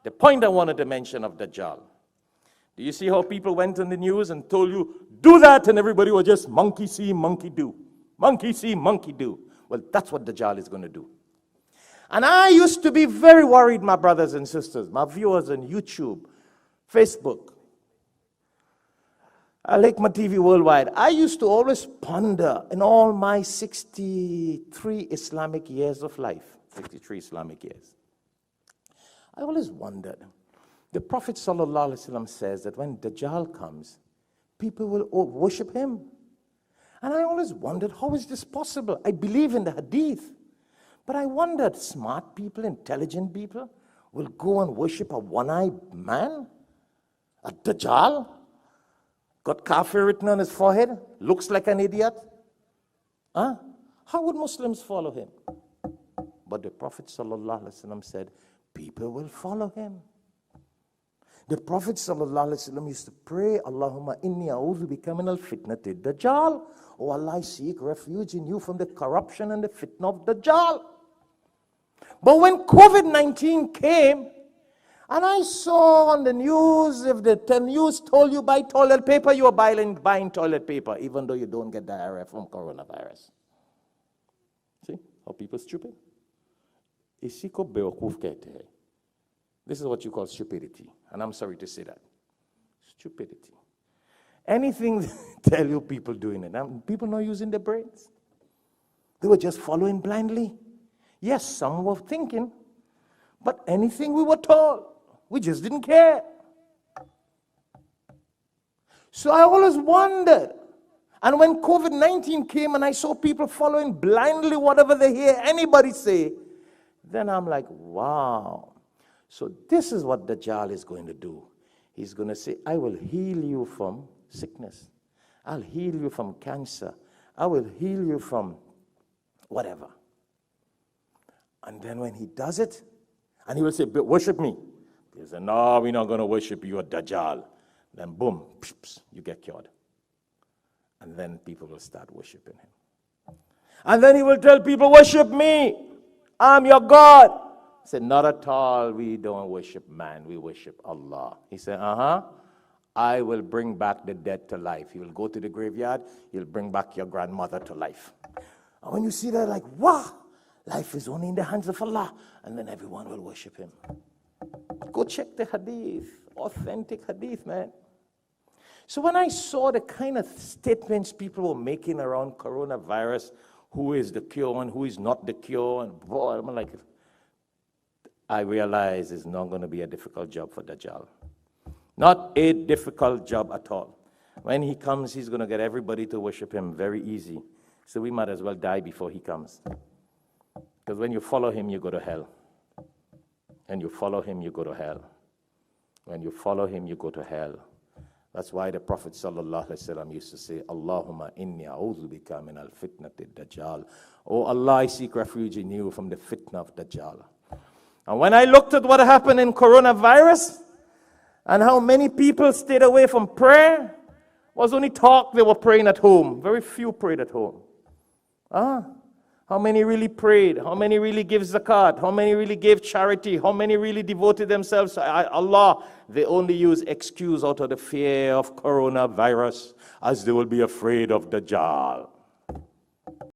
the point I wanted to mention of Dajjal. Do you see how people went on the news and told you, do that, and everybody was just monkey see, monkey do. Monkey see, monkey do. Well, that's what Dajjal is going to do. And I used to be very worried, my brothers and sisters, my viewers on YouTube, Facebook, Hikmat TV Worldwide. I used to always ponder in all my 63 Islamic years of life, 63 Islamic years. I always wondered. The Prophet ﷺ says that when Dajjal comes, people will worship him. And I always wondered, how is this possible? I believe in the hadith. But I wondered, smart people, intelligent people will go and worship a one-eyed man? A Dajjal? Got kafir written on his forehead? Looks like an idiot? Huh? How would Muslims follow him? But the Prophet ﷺ said, people will follow him. The Prophet ﷺ used to pray, Allahumma inni a'udhu bika min al-fitnati Dajjal. Oh Allah, I seek refuge in you from the corruption and the fitna of Dajjal. But when COVID-19 came, and I saw on the news, if the news told you buy toilet paper, you are buying toilet paper, even though you don't get diarrhea from coronavirus. See how people are stupid? This is what you call stupidity. And I'm sorry to say that. Stupidity. Anything tell you people doing it. People not using their brains. They were just following blindly. Yes, some were thinking. But anything we were told, we just didn't care. So I always wondered. And when COVID-19 came and I saw people following blindly whatever they hear anybody say, then I'm like, wow. So this is what Dajjal is going to do. He's going to say, I will heal you from sickness. I'll heal you from cancer. I will heal you from whatever. And then when he does it, and he will say, worship me. He say, no, we're not going to worship you, Dajjal. Then boom, you get cured. And then people will start worshiping him. And then he will tell people, worship me. I'm your God. He said, not at all. We don't worship man. We worship Allah. He said, I will bring back the dead to life. He will go to the graveyard. He'll bring back your grandmother to life. And when you see that, like, wow, life is only in the hands of Allah. And then everyone will worship him. Go check the hadith. Authentic hadith, man. So when I saw the kind of statements people were making around coronavirus, who is the cure and who is not the cure, and boy, I'm like, I realize it's not going to be a difficult job for Dajjal. Not a difficult job at all. When he comes, he's going to get everybody to worship him very easy. So we might as well die before he comes. Because when you follow him, you go to hell. And you follow him, you go to hell. When you follow him, you go to hell. That's why the Prophet ﷺ used to say, Allahumma inni a'udhu bika min al-fitnati Dajjal. Oh Allah, I seek refuge in you from the fitna of Dajjal. And when I looked at what happened in coronavirus, and how many people stayed away from prayer, was only talk they were praying at home. Very few prayed at home. How many really prayed? How many really gave zakat? How many really gave charity? How many really devoted themselves to Allah? They only use excuse out of the fear of coronavirus, as they will be afraid of Dajjal.